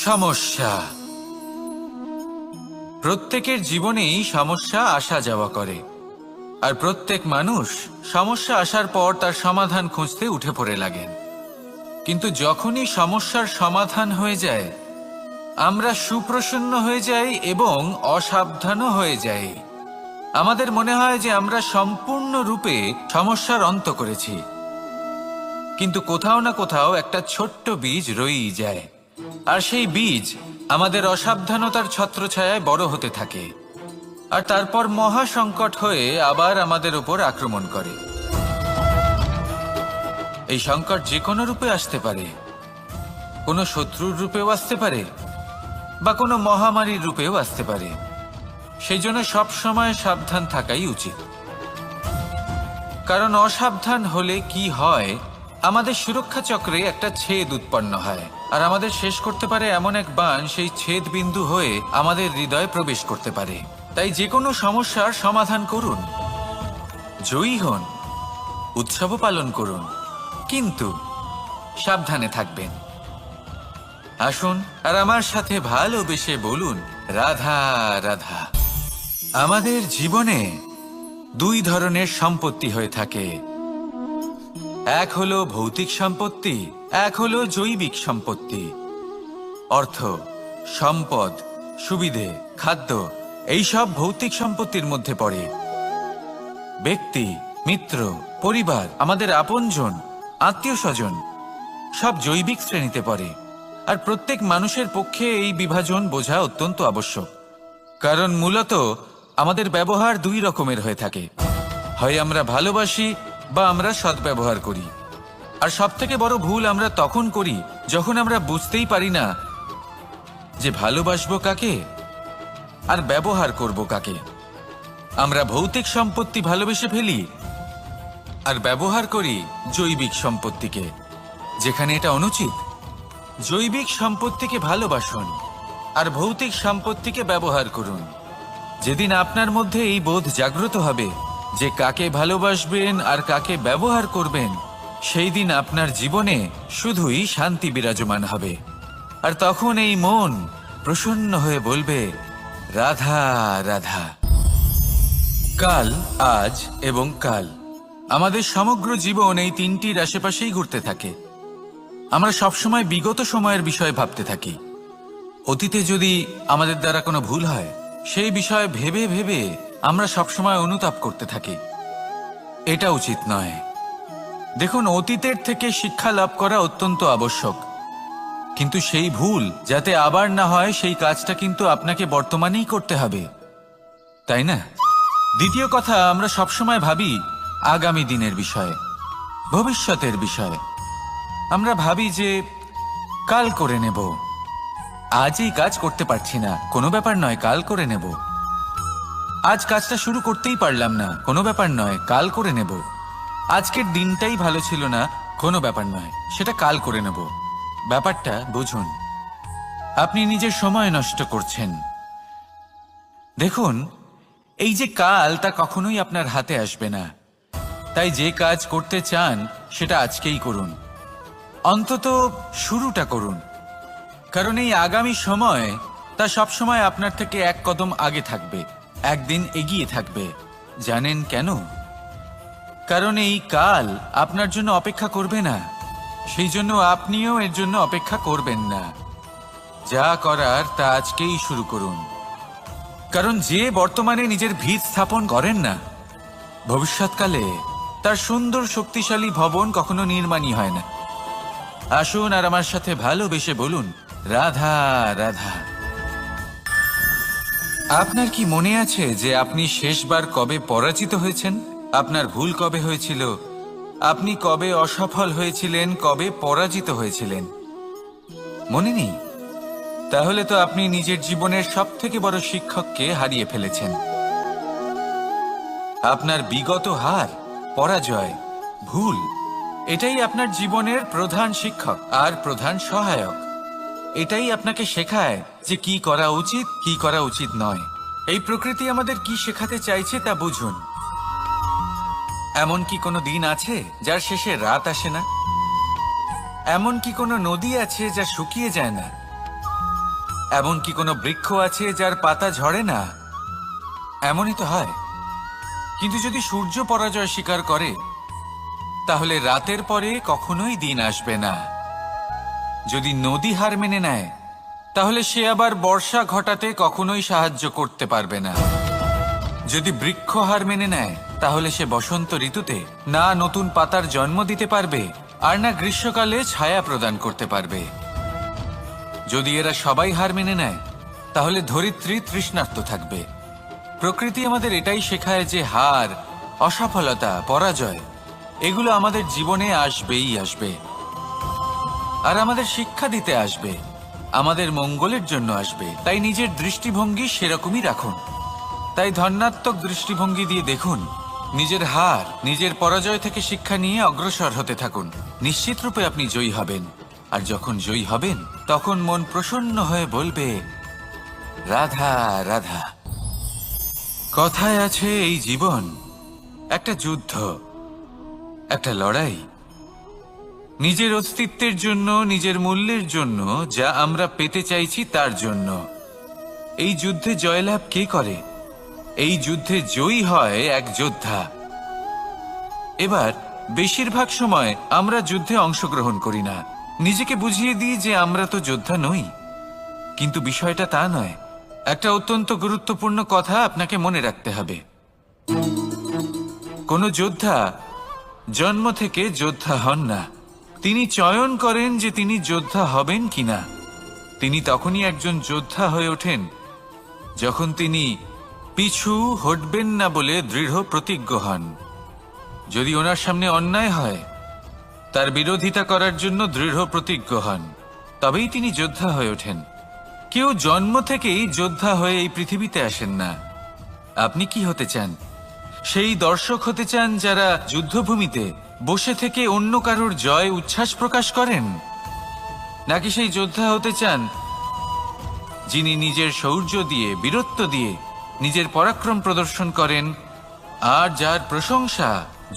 সমস্যা। প্রত্যেকের জীবনেই সমস্যা আসা যাওয়া করে, আর প্রত্যেক মানুষ সমস্যা আসার পর তার সমাধান খুঁজতে উঠে পড়ে লাগেন। কিন্তু যখনই সমস্যার সমাধান হয়ে যায়, আমরা সুপ্রসন্ন হয়ে যাই এবং অসাবধানও হয়ে যাই। আমাদের মনে হয় যে আমরা সম্পূর্ণরূপে সমস্যার অন্ত করেছি, কিন্তু কোথাও না কোথাও একটা ছোট্ট বীজ রয়েই যায়, আর সেই বীজ আমাদের অসাবধানতার ছত্রছায়ায় বড় হতে থাকে, আর তারপর মহা সংকট হয়ে আবার আমাদের উপর আক্রমণ করে। এই সংকট যে কোনো রূপে আসতে পারে, কোনো শত্রুর রূপেও আসতে পারে, বা কোনো মহামারীর রূপেও আসতে পারে। সেই জন্য সবসময় সাবধান থাকাই উচিত, কারণ অসাবধান হলে কি হয়, আমাদের সুরক্ষা চক্রে একটা ছেদ উৎপন্ন হয়, আর আমাদের শেষ করতে পারে এমন এক বাণ সেই ছেদ বিন্দু হয়ে আমাদের হৃদয়ে প্রবেশ করতে পারে। তাই যে কোনো সমস্যার সমাধান করুন, জয়ী হন, উৎসব পালন করুন, কিন্তু সাবধানে থাকবেন। আসুন আর আমার সাথে ভালোবেসে বলুন, রাধা রাধা। আমাদের জীবনে দুই ধরনের সম্পত্তি হয়ে থাকে, এক হলো ভৌতিক সম্পত্তি, এক হলো জৈবিক সম্পত্তি। অর্থ, সম্পদ, সুবিধে, খাদ্য, এইসব ভৌতিক সম্পত্তির মধ্যে পড়ে। ব্যক্তি, মিত্র, পরিবার, আমাদের আপনজন, আত্মীয় স্বজন সব জৈবিক শ্রেণীতে পড়ে। আর প্রত্যেক মানুষের পক্ষে এই বিভাজন বোঝা অত্যন্ত আবশ্যক, কারণ মূলত আমাদের ব্যবহার দুই রকমের হয়ে থাকে। হয় আমরা ভালোবাসি বা আমরা সদ্ব্যবহার করি। আর সবথেকে বড় ভুল আমরা তখন করি যখন আমরা বুঝতেই পারি না যে ভালোবাসবো কাকে আর ব্যবহার করব কাকে। আমরা ভৌতিক সম্পত্তি ভালোবেসে ফেলি আর ব্যবহার করি জৈবিক সম্পত্তিকে, যেখানে এটা অনুচিত। জৈবিক সম্পত্তিকে ভালোবাসুন আর ভৌতিক সম্পত্তিকে ব্যবহার করুন। যেদিন আপনার মধ্যে এই বোধ জাগ্রত হবে যে কাকে ভালোবাসবেন আর কাকে ব্যবহার করবেন, সেই দিন আপনার জীবনে শুধুই শান্তি বিরাজমান হবে। আর তখন এই মন প্রসন্ন হয়ে বলবে, রাধা রাধা। কাল, আজ এবং কাল, আমাদের সমগ্র জীবন এই তিনটির আশেপাশেই ঘুরতে থাকে। আমরা সবসময় বিগত সময়ের বিষয়ে ভাবতে থাকি। অতীতে যদি আমাদের দ্বারা কোনো ভুল হয়, সেই বিষয়ে ভেবে ভেবে আমরা সবসময় অনুতাপ করতে থাকি। এটা উচিত নয়। দেখুন, অতীতের থেকে শিক্ষা লাভ করা অত্যন্ত আবশ্যক, কিন্তু সেই ভুল যাতে আবার না হয় সেই কাজটা কিন্তু আপনাকে বর্তমানেই করতে হবে, তাই না? দ্বিতীয় কথা, আমরা সবসময় ভাবি আগামী দিনের বিষয়ে, ভবিষ্যতের বিষয়ে। আমরা ভাবি যে কাল করে নেব, আজ এই কাজ করতে পারছি না, কোনো ব্যাপার নয়, কাল করে নেব। আজ কাজটা শুরু করতেই পারলাম না, কোনো ব্যাপার নয়, কাল করে নেব। আজকের দিনটাই ভালো ছিল না, কোনো ব্যাপার নয়, সেটা কাল করে নেব। ব্যাপারটা বুঝুন, আপনি নিজের সময় নষ্ট করছেন। দেখুন, এই যে কাল, তা কখনোই আপনার হাতে আসবে না। তাই যে কাজ করতে চান সেটা আজকেই করুন, অন্তত শুরুটা করুন। কারণ এই আগামী সময় তা সবসময় আপনার থেকে এক কদম আগে থাকবে, একদিন এগিয়ে থাকবে। জানেন কেন? কারণ এই কাল আপনার জন্য অপেক্ষা করবে না, সেই জন্য আপনিও এর জন্য অপেক্ষা করবেন না। যা করার তা আজকেই শুরু করুন, কারণ যে বর্তমানে নিজের ভিত স্থাপন করেন না, ভবিষ্যৎকালে তার সুন্দর শক্তিশালী ভবন কখনো নির্মাণই হয় না। আসুন আর আমার সাথে ভালোবেসে বলুন, রাধা রাধা। আপনার কি মনে আছে যে আপনি শেষবার কবে পরাজিত হয়েছেন? আপনার ভুল কবে হয়েছিল? আপনি কবে অসফল হয়েছিলেন, কবে পরাজিত হয়েছিলেন? মনে নেই? তাহলে তো আপনি নিজের জীবনের সবথেকে বড় শিক্ষককে হারিয়ে ফেলেছেন। আপনার বিগত হার, পরাজয়, ভুল, এটাই আপনার জীবনের প্রধান শিক্ষক আর প্রধান সহায়ক। এটাই আপনাকে শেখায় যে কি করা উচিত, কি করা উচিত নয়। এই প্রকৃতি আমাদের কি শেখাতে চাইছে তা বুঝুন। এমন কি কোনো দিন আছে যার শেষে রাত আসে না? এমন কি কোনো নদী আছে যা শুকিয়ে যায় না? এমন কি কোনো বৃক্ষ আছে যার পাতা ঝরে না? এমনই তো হয়। কিন্তু যদি সূর্য পরাজয় স্বীকার করে, তাহলে রাতের পরে কখনোই দিন আসবে না। যদি নদী হার মেনে নেয়, তাহলে সে আবার বর্ষা ঘটাতে কখনোই সাহায্য করতে পারবে না। যদি বৃক্ষ হার মেনে নেয়, তাহলে সে বসন্ত ঋতুতে না নতুন পাতার জন্ম দিতে পারবে, আর না গ্রীষ্মকালে ছায়া প্রদান করতে পারবে। যদি এরা সবাই হার মেনে নেয়, তাহলে ধরিত্রী তৃষ্ণার্ত থাকবে। প্রকৃতি আমাদের এটাই শেখায় যে হার, অসফলতা, পরাজয় এগুলো আমাদের জীবনে আসবেই আসবে, আর আমাদের শিক্ষা দিতে আসবে, আমাদের মঙ্গলের জন্য আসবে। তাই নিজের দৃষ্টিভঙ্গি সেরকমই রাখুন। তাই ধনাত্মক দৃষ্টিভঙ্গি দিয়ে দেখুন, নিজের হার, নিজের পরাজয় থেকে শিক্ষা নিয়ে অগ্রসর হতে থাকুন। নিশ্চিত রূপে আপনি জয়ী হবেন। আর যখন জয়ী হবেন, তখন মন প্রসন্ন হয়ে বলবে, রাধা রাধা। কথায় আছে, এই জীবন একটা যুদ্ধ, একটা লড়াই। নিজের অস্তিত্বের জন্য, নিজের মূল্যের জন্য, যা আমরা পেতে চাইছি তার জন্য। এই যুদ্ধে জয়লাভ কে করে? এই যুদ্ধে জয়ী হয় এক যোদ্ধা। এবার বেশিরভাগ সময় আমরা যুদ্ধে অংশগ্রহণ করি না, নিজেকে বুঝিয়ে দিই যে আমরা তো যোদ্ধা নই। কিন্তু বিষয়টা তা নয়। একটা অত্যন্ত গুরুত্বপূর্ণ কথা আপনাকে মনে রাখতে হবে। কোনো যোদ্ধা জন্ম থেকে যোদ্ধা হন না। তিনি চয়ন করেন যে তিনি যোদ্ধা হবেন কিনা। তিনি তখনই একজন যোদ্ধা হয়ে ওঠেন যখন তিনি পিছু হটবেন না বলে দৃঢ় প্রতিজ্ঞ হন। যদি ওনার সামনে অন্যায় হয়, তার বিরোধিতা করার জন্য দৃঢ় প্রতিজ্ঞ হন, তবেই তিনি যোদ্ধা হয়ে ওঠেন। কেউ জন্ম থেকেই যোদ্ধা হয়ে এই পৃথিবীতে আসেন না। আপনি কি হতে চান? সেই দর্শক হতে চান যারা যুদ্ধভূমিতে বসে থেকে অন্য কারোর জয় উচ্ছ্বাস প্রকাশ করেন, নাকি সেই যোদ্ধা হতে চান যিনি নিজের শৌর্য দিয়ে, বীরত্ব দিয়ে নিজের পরাক্রম প্রদর্শন করেন, আর যার প্রশংসা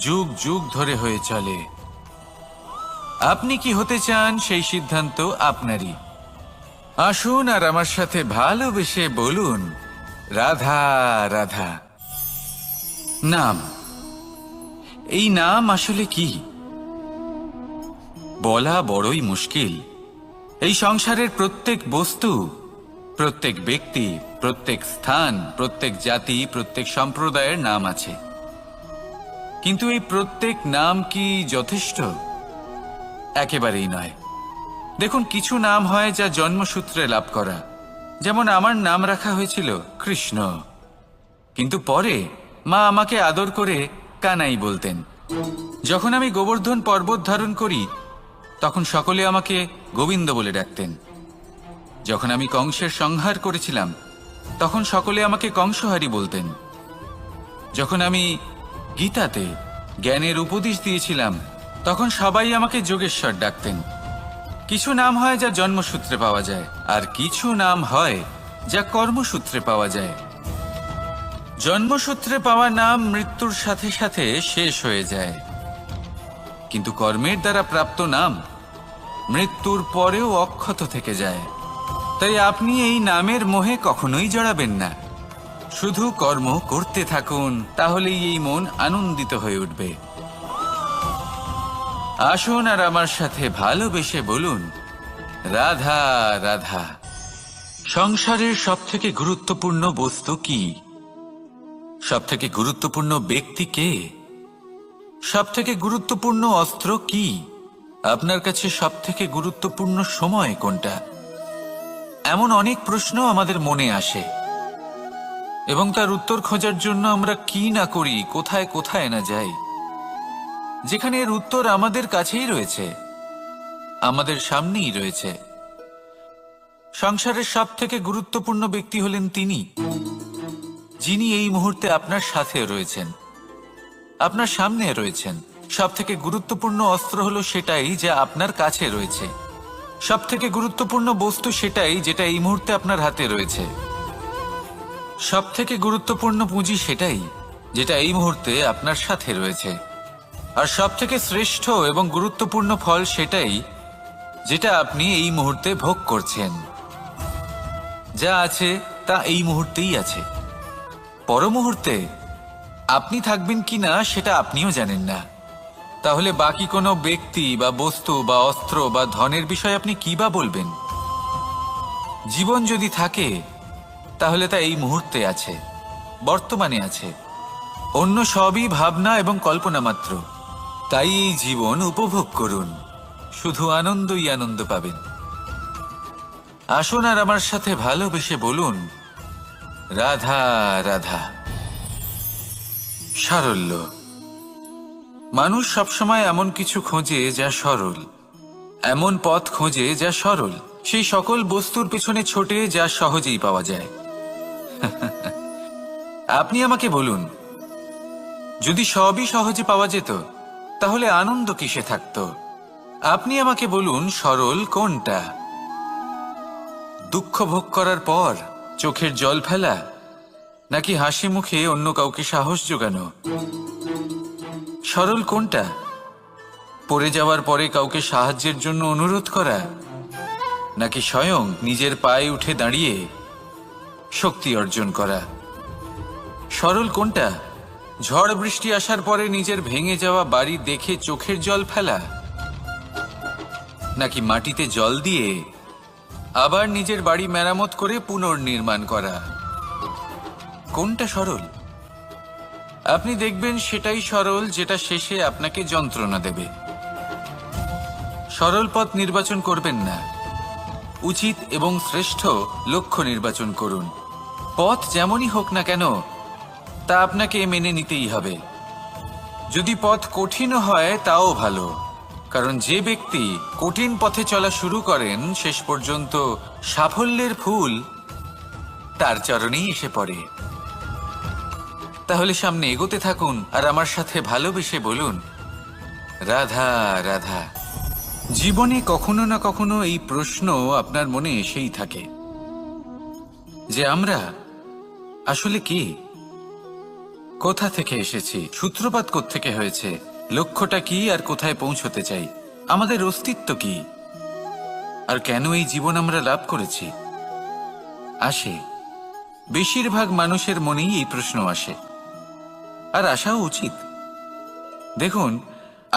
যুগ যুগ ধরে হয়ে চলে? আপনি কি হতে চান, সেই সিদ্ধান্ত আপনারই। আসুন আর আমার সাথে ভালোবেসে বলুন, রাধা রাধা। নাম, এই নাম আসলে কি বলা বড়ই মুশকিল। এই সংসারের প্রত্যেক বস্তু, প্রত্যেক ব্যক্তি, প্রত্যেক স্থান, প্রত্যেক জাতি, প্রত্যেক সম্প্রদায়ের নাম আছে। কিন্তু এই প্রত্যেক নাম কি যথেষ্ট? একেবারেই নয়। দেখুন, কিছু নাম হয় যা জন্মসূত্রে লাভ করা। যেমন আমার নাম রাখা হয়েছিল কৃষ্ণ, কিন্তু পরে মা আমাকে আদর করে কানাই বলতেন। যখন আমি গোবর্ধন পর্বত ধারণ করি, তখন সকলে আমাকে গোবিন্দ বলে ডাকতেন। যখন আমি কংসের সংহার করেছিলাম, তখন সকলে আমাকে কংসহারি বলতেন। যখন আমি গীতাতে জ্ঞানের উপদেশ দিয়েছিলাম, তখন সবাই আমাকে যোগেশ্বর ডাকতেন। কিছু নাম হয় যা জন্মসূত্রে পাওয়া যায়, আর কিছু নাম হয় যা কর্মসূত্রে পাওয়া যায়। জন্মসূত্রে পাওয়া নাম মৃত্যুর সাথে সাথে শেষ হয়ে যায়, কিন্তু কর্মের দ্বারা প্রাপ্ত নাম মৃত্যুর পরেও অক্ষত থেকে যায়। তাই আপনি এই নামের মোহে কখনোই জড়াবেন না। শুধু কর্ম করতে থাকুন, তাহলেই এই মন আনন্দিত হয়ে উঠবে। আসুন আর আমার সাথে ভালোবেসে বলুন, রাধা রাধা। সংসারের সবথেকে গুরুত্বপূর্ণ বস্তু কি? সবথেকে গুরুত্বপূর্ণ ব্যক্তি কে? সবথেকে গুরুত্বপূর্ণ অস্ত্র কি? আপনার কাছে সবথেকে গুরুত্বপূর্ণ সময় কোনটা? এমন অনেক প্রশ্ন আমাদের মনে আসে, এবং তার উত্তর খোঁজার জন্য আমরা কি না করি, কোথায় কোথায় না যাই, যেখানে এর উত্তর আমাদের কাছেই রয়েছে, আমাদের সামনেই রয়েছে। সংসারের সবথেকে গুরুত্বপূর্ণ ব্যক্তি হলেন তিনি, যিনি এই মুহূর্তে আপনার সাথে রয়েছেন, আপনার সামনে রয়েছেন। সবথেকে গুরুত্বপূর্ণ অস্ত্র হলো সেটাই যা আপনার কাছে রয়েছে। সবথেকে গুরুত্বপূর্ণ বস্তু সেটাই যেটা এই মুহূর্তে আপনার হাতে রয়েছে। সবথেকে গুরুত্বপূর্ণ পুঁজি সেটাই যেটা এই মুহূর্তে আপনার সাথে রয়েছে। আর সব থেকে শ্রেষ্ঠ এবং গুরুত্বপূর্ণ ফল সেটাই যেটা আপনি এই মুহূর্তে ভোগ করছেন। যা আছে তা এই মুহূর্তেই আছে। পর মুহূর্তে আপনি থাকবেন কিনা সেটা আপনিও জানেন না। তাহলে বাকি কোনো ব্যক্তি বা বস্তু বা অস্ত্র বা ধনের বিষয়ে আপনি কি বা বলবেন? জীবন যদি থাকে তাহলে তা এই মুহূর্তে আছে, বর্তমানে আছে। অন্য সবই ভাবনা এবং কল্পনা মাত্র। তাই এই জীবন উপভোগ করুন, শুধু আনন্দই আনন্দ পাবেন। আসুন আর আমার সাথে ভালোবেসে বলুন, রাধা রাধা। সারল্য। মানুষ সবসময় এমন কিছু খোঁজে যা সরল, এমন পথ খোঁজে যা সরল, সেই সকল বস্তুর পেছনে ছোটে যা সহজেই পাওয়া যায়। আপনি আমাকে বলুন, যদি সবই সহজে পাওয়া যেত তাহলে আনন্দ কিসে থাকতো? আপনি আমাকে বলুন, সরল কোনটা? দুঃখ ভোগ করার পর চোখের জল ফেলা, নাকি হাসি মুখে অন্য কাউকে সাহস জোগানো? সরল কোনটা? পড়ে যাওয়ার পরে কাউকে সাহায্যের জন্য অনুরোধ করা, নাকি স্বয়ং নিজের পায়ে উঠে দাঁড়িয়ে শক্তি অর্জন করা? সরল কোনটা? ঝড় বৃষ্টি আসার পরে নিজের ভেঙে যাওয়া বাড়ি দেখে চোখের জল ফেলা, নাকি মাটিতে জল দিয়ে আবার নিজের বাড়ি মেরামত করে পুনর্নির্মাণ করা? কোনটা সরল? আপনি দেখবেন সেটাই সরল যেটা শেষে আপনাকে যন্ত্রণা দেবে। সরল পথ নির্বাচন করবেন না, উচিত এবং শ্রেষ্ঠ লক্ষ্য নির্বাচন করুন। পথ যেমনই হোক না কেন তা আপনাকে মেনে নিতেই হবে। যদি পথ কঠিনও হয় তাও ভালো, কারণ যে ব্যক্তি কঠিন পথে চলা শুরু করেন শেষ পর্যন্ত সাফল্যের ফুল তার চরণেই এসে পড়ে। তাহলে সামনে এগোতে থাকুন আর আমার সাথে ভালোবেসে বলুন, রাধা রাধা। জীবনে কখনো না কখনো এই প্রশ্ন আপনার মনে এসেই থাকে যে আমরা আসলে কি, কোথা থেকে এসেছি, সূত্রপাত কোত্থেকে হয়েছে, লক্ষ্যটা কি আর কোথায় পৌঁছতে চাই, আমাদের অস্তিত্ব কি, আর কেন এই জীবন আমরা লাভ করেছি? আসে, বেশিরভাগ মানুষের মনেই এই প্রশ্ন আসে, আর আসাও উচিত। দেখুন,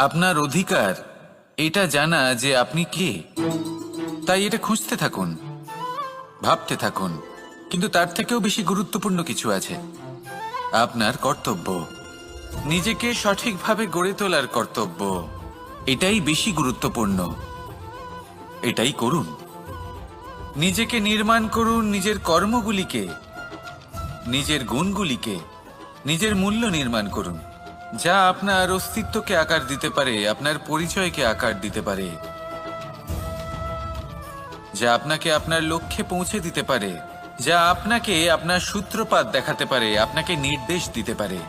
আপনার অধিকার এটা জানা যে আপনি কে। তাই এটা খুঁজতে থাকুন, ভাবতে থাকুন। কিন্তু তার থেকেও বেশি গুরুত্বপূর্ণ কিছু আছে, আপনার কর্তব্য, নিজেকে সঠিকভাবে গড়ে তোলার কর্তব্য। এটাই বেশি গুরুত্বপূর্ণ। এটাই করুন। নিজেকে নির্মাণ করুন, নিজের কর্মগুলিকে, নিজের গুণগুলিকে, নিজের মূল্য নির্মাণ করুন, যা আপনার অস্তিত্বকে আকার দিতে পারে, আপনার পরিচয়কে আকার দিতে পারে, যা আপনাকে আপনার লক্ষ্যে পৌঁছে দিতে পারে, যা আপনাকে আপনার সূত্রপাত দেখাতে পারে, আপনাকে নির্দেশ দিতে পারে।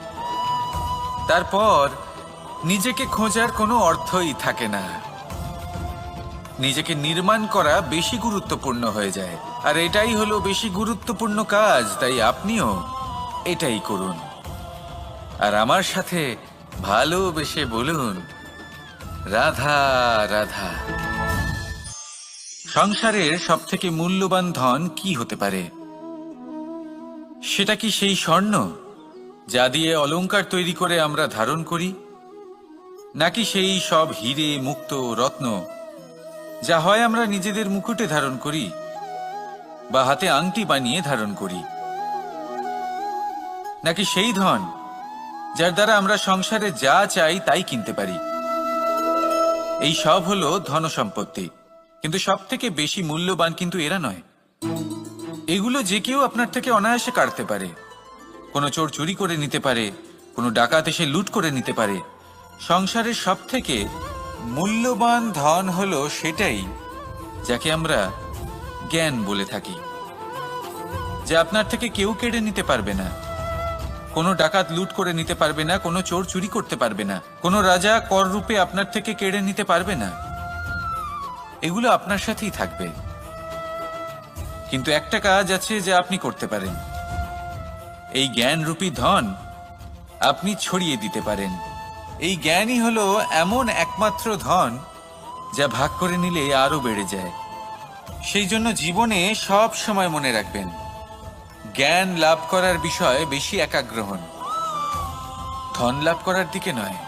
তারপর নিজেকে খোঁজার কোনো অর্থই থাকে না। নিজেকে নির্মাণ করা বেশি গুরুত্বপূর্ণ হয়ে যায়, আর এটাই হলো বেশি গুরুত্বপূর্ণ কাজ। তাই আপনিও এটাই করুন আর আমার সাথে ভালোবেসে বলুন, রাধা রাধা। সংসারের সবথেকে মূল্যবান ধন কি হতে পারে? সেটা কি সেই স্বর্ণ যা দিয়ে অলংকার তৈরি করে আমরা ধারণ করি, নাকি সেই সব হিরে, মুক্ত, রত্ন যা হয় আমরা নিজেদের মুকুটে ধারণ করি বা হাতে আংটি বানিয়ে ধারণ করি, নাকি সেই ধন যার দ্বারা আমরা সংসারে যা চাই তাই কিনতে পারি? এই সব হলো ধন সম্পত্তি, কিন্তু সব থেকে বেশি মূল্যবান কিন্তু এরা নয়। এগুলো যে কেউ আপনার থেকে অনায়াসে কাটতে পারে। কোনো চোর চুরি করে নিতে পারে, কোনো ডাকাত এসে লুট করে নিতে পারে। সংসারের সব থেকে মূল্যবান ধন হলো সেটাই যাকে আমরা জ্ঞান বলে থাকি, যা আপনার থেকে কেউ কেড়ে নিতে পারবে না। কোনো ডাকাত লুট করে নিতে পারবে না, কোনো চোর চুরি করতে পারবে না, কোনো রাজা কর রূপে আপনার থেকে কেড়ে নিতে পারবে না। এগুলো আপনার সাথেই থাকবে। কিন্তু একটা কাজ আছে যা আপনি করতে পারেন। এই জ্ঞানরূপী ধন আপনি ছড়িয়ে দিতে পারেন। এই জ্ঞানই হলো এমন একমাত্র ধন যা ভাগ করে নিলে আরো বেড়ে যায়। সেই জন্য জীবনে সব সময় মনে রাখবেন, জ্ঞান লাভ করার বিষয়ে বেশি একাগ্র হন, ধন লাভ করার দিকে নয়।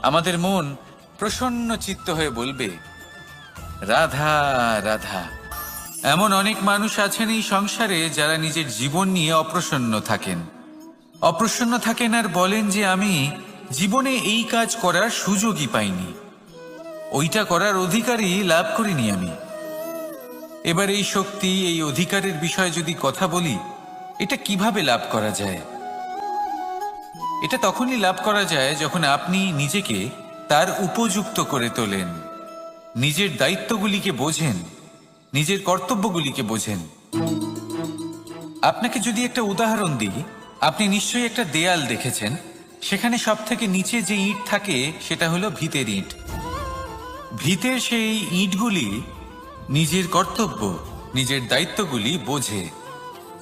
আমাদের মন প্রসন্ন চিত্ত হয়ে বলবে, রাধা রাধা। এমন অনেক মানুষ আছেন এই সংসারে যারা নিজের জীবন নিয়ে অপ্রসন্ন থাকেন আর বলেন যে আমি জীবনে এই কাজ করার সুযোগই পাইনি, ওইটা করার অধিকারই লাভ করিনি আমি। এবার এই শক্তি, এই অধিকারের বিষয়ে যদি কথা বলি, এটা কিভাবে লাভ করা যায়? এটা তখনই লাভ করা যায় যখন আপনি নিজেকে তার উপযুক্ত করে তোলেন, নিজের দায়িত্বগুলিকে বোঝেন, নিজের কর্তব্যগুলিকে বোঝেন। আপনাকে যদি একটা উদাহরণ দিই, আপনি নিশ্চয়ই একটা দেয়াল দেখেছেন, সেখানে সব থেকে নিচে যে ইট থাকে সেটা হলো ভিতের ইট। ভিতের সেই ইটগুলি নিজের কর্তব্য, নিজের দায়িত্বগুলি বোঝে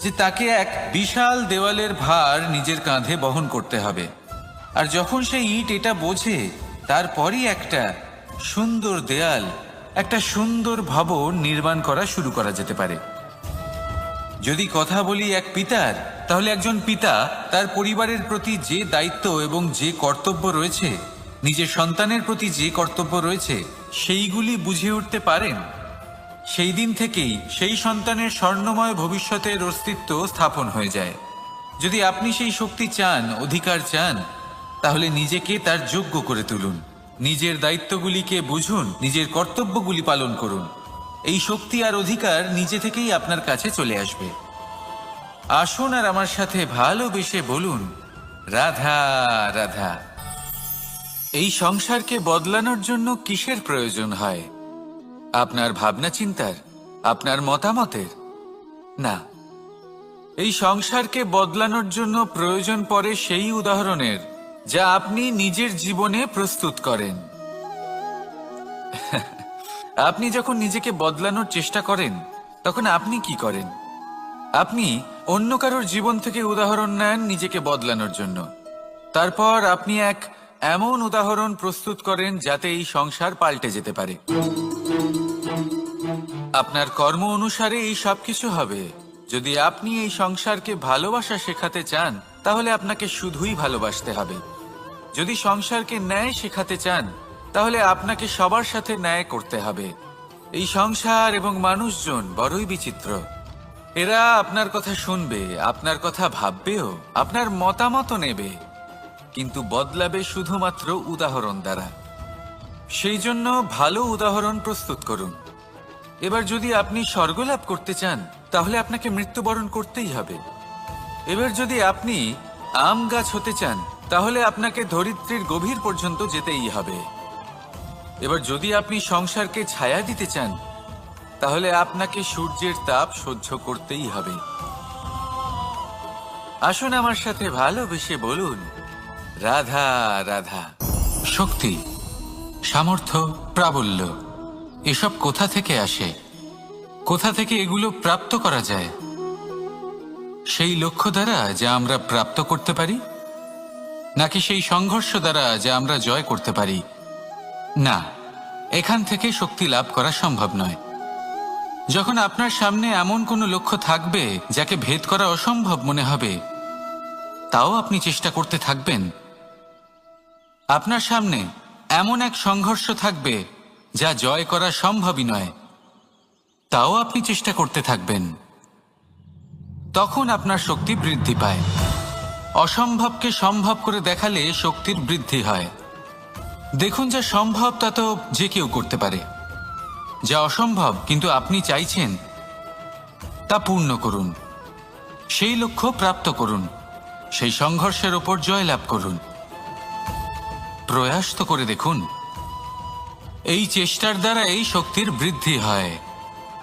যে তাকে এক বিশাল দেওয়ালের ভার নিজের কাঁধে বহন করতে হবে। আর যখন সেই ইট এটা বোঝে, তারপরই একটা সুন্দর দেয়াল, একটা সুন্দর ভবন নির্মাণ করা শুরু করা যেতে পারে। যদি কথা বলি এক পিতার, তাহলে একজন পিতা তার পরিবারের প্রতি যে দায়িত্ব এবং যে কর্তব্য রয়েছে, নিজের সন্তানের প্রতি যে কর্তব্য রয়েছে, সেইগুলি বুঝে উঠতে পারেন। সেই দিন থেকেই সেই সন্তানের স্বর্ণময় ভবিষ্যতের অস্তিত্ব স্থাপন হয়ে যায়। যদি আপনি সেই শক্তি চান, অধিকার চান, তাহলে নিজেকে তার যোগ্য করে তুলুন, নিজের দায়িত্বগুলিকে বুঝুন, নিজের কর্তব্যগুলি পালন করুন। এই শক্তি আর অধিকার নিজে থেকেই আপনার কাছে চলে আসবে। আসুন আর আমার সাথে ভালোবেসে বলুন, রাধা রাধা। এই সংসারকে বদলানোর জন্য কিসের প্রয়োজন হয়? আপনার ভাবনা চিন্তার, আপনার মতামতের? না, এই সংসারকে বদলানোর জন্য প্রয়োজন পড়ে সেই উদাহরণের যা আপনি নিজের জীবনে প্রস্তুত করেন। আপনি যখন নিজেকে বদলানোর চেষ্টা করেন, তখন আপনি কি করেন? আপনি অন্য কারোর জীবন থেকে উদাহরণ নেন নিজেকে বদলানোর জন্য। তারপর আপনি এক এমন উদাহরণ প্রস্তুত করেন যাতে এই সংসার পাল্টে যেতে পারে। আপনার কর্ম অনুসারে এই সবকিছু হবে। যদি আপনি এই সংসারকে ভালোবাসা শেখাতে চান, তাহলে আপনাকে শুধুই ভালোবাসতে হবে। যদি সংসারকে ন্যায় শেখাতে চান, তাহলে আপনাকে সবার সাথে ন্যায় করতে হবে। এই সংসার এবং মানুষজন বড়ই বিচিত্র। এরা আপনার কথা শুনবে, আপনার কথা ভাববেও, আপনার মতামত নেবে, কিন্তু বদলাবে শুধুমাত্র উদাহরণ দ্বারা। সেই জন্য ভালো উদাহরণ প্রস্তুত করুন। এবার যদি আপনি স্বর্গলাভ করতে চান, তাহলে আপনাকে মৃত্যুবরণ করতেই হবে। এবার যদি আপনি আম গাছ হতে চান, তাহলে আপনাকে ধরিত্রীর গভীর পর্যন্ত যেতেই হবে। এবার যদি আপনি সংসারকে ছায়া দিতে চান, তাহলে আপনাকে সূর্যের তাপ সহ্য করতেই হবে। আসুন আমার সাথে ভালোবেসে বলুন, রাধা রাধা। শক্তি, সামর্থ্য, প্রাবল্য এসব কোথা থেকে আসে? কোথা থেকে এগুলো প্রাপ্ত করা যায়? সেই লক্ষ্য দ্বারা যা আমরা প্রাপ্ত করতে পারি, নাকি সেই সংঘর্ষ দ্বারা যা আমরা জয় করতে পারি? না, এখান থেকে শক্তি লাভ করা সম্ভব নয়। যখন আপনার সামনে এমন কোনো লক্ষ্য থাকবে যাকে ভেদ করা অসম্ভব মনে হবে, তাও আপনি চেষ্টা করতে থাকবেন। আপনার সামনে এমন এক সংঘর্ষ থাকবে যা জয় করা সম্ভবই নয়, তাও আপনি চেষ্টা করতে থাকবেন। তখন আপনার শক্তি বৃদ্ধি পায়। অসম্ভবকে সম্ভব করে দেখালে শক্তির বৃদ্ধি হয়। দেখুন, যা সম্ভব তা তো যে কেউ করতে পারে। যা অসম্ভব কিন্তু আপনি চাইছেন, তা পূর্ণ করুন। সেই লক্ষ্য প্রাপ্ত করুন, সেই সংঘর্ষের ওপর জয়লাভ করুন। প্রয়াস তো করে দেখুন। এই চেষ্টার দ্বারা এই শক্তির বৃদ্ধি হয়।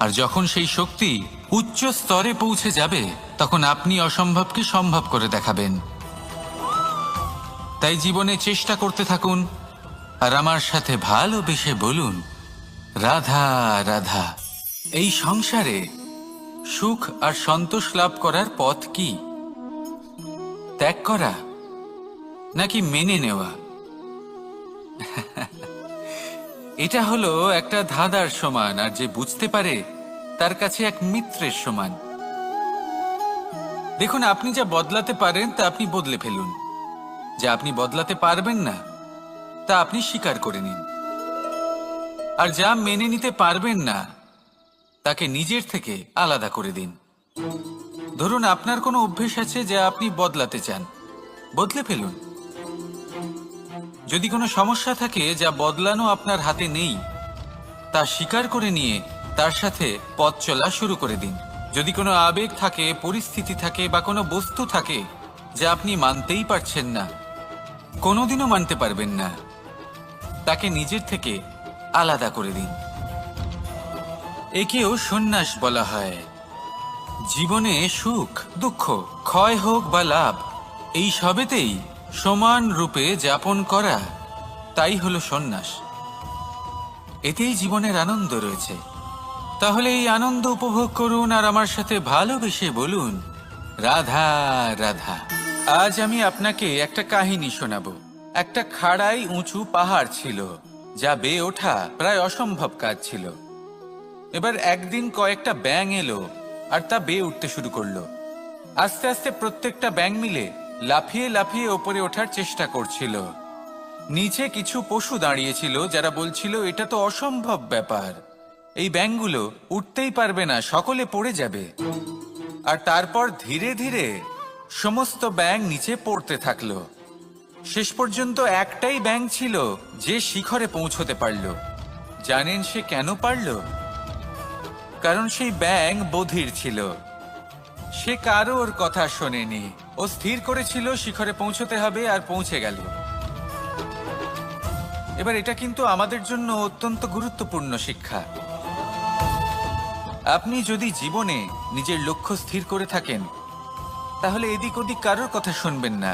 আর যখন সেই শক্তি উচ্চ স্তরে পৌঁছে যাবে, তখন আপনি অসম্ভবকে সম্ভব করে দেখাবেন। তাই জীবনে চেষ্টা করতে থাকুন আর আমার সাথে ভালোবেসে বলুন, রাধা রাধা। এই সংসারে সুখ আর সন্তোষ লাভ করার পথ কি? ত্যাগ করা নাকি মেনে নেওয়া? এটা হলো একটা ধাঁধার সমান, আর যে বুঝতে পারে তার কাছে এক মিত্রের সমান। দেখুন, আপনি যা বদলাতে পারেন তা আপনি বদলে ফেলুন, যা আপনি বদলাতে পারবেন না তা আপনি স্বীকার করে নিন, আর যা মেনে নিতে পারবেন না তাকে নিজের থেকে আলাদা করে দিন। ধরুন, আপনার কোনো অভ্যেস আছে যা আপনি বদলাতে চান, বদলে ফেলুন। যদি কোনো সমস্যা থাকে যা বদলানো আপনার হাতে নেই, তা স্বীকার করে নিয়ে তার সাথে পথ চলা শুরু করে দিন। যদি কোনো আবেগ থাকে, পরিস্থিতি থাকে বা কোনো বস্তু থাকে যা আপনি মানতেই পারছেন না, কোনোদিনও মানতে পারবেন না, তাকে নিজের থেকে আলাদা করে দিন। একেও সন্ন্যাস বলা হয়। জীবনে সুখ দুঃখ, ক্ষয় হোক বা লাভ, এই সবেতেই সমান রূপে যাপন করা, তাই হলো সন্ন্যাস। এতেই জীবনের আনন্দ রয়েছে। তাহলে এই আনন্দ উপভোগ করুন আর আমার সাথে ভালোবেসে বলুন, রাধা রাধা। আজ আমি আপনাকে একটা কাহিনী শোনাবো। একটা খাড়াই উঁচু পাহাড় ছিল, যা বেয়ে ওঠা প্রায় অসম্ভব কাজ ছিল। এবার একদিন কয়েকটা ব্যাঙ এলো আর তা বেয়ে উঠতে শুরু করলো। আস্তে আস্তে প্রত্যেকটা ব্যাঙ মিলে লাফিয়ে লাফিয়ে ওপরে ওঠার চেষ্টা করছিল। নিচে কিছু পশু দাঁড়িয়েছিল যারা বলছিল, এটা তো অসম্ভব ব্যাপার, এই ব্যাঙগুলো উঠতেই পারবে না, সকলে পড়ে যাবে। আর তারপর ধীরে ধীরে সমস্ত ব্যাঙ নিচে পড়তে থাকলো। শেষ পর্যন্ত একটাই ব্যাঙ ছিল যে শিখরে পৌঁছতে পারল। জানেন সে কেন পারল? কারণ সেই ব্যাঙ বধির ছিল। সে কারোর কথা শোনেনি। ও স্থির করেছিল শিখরে পৌঁছতে হবে, আর পৌঁছে গেল। এবার এটা কিন্তু আমাদের জন্য অত্যন্ত গুরুত্বপূর্ণ শিক্ষা। আপনি যদি জীবনে নিজের লক্ষ্য স্থির করে থাকেন, তাহলে এদিক ওদিক কারোর কথা শুনবেন না,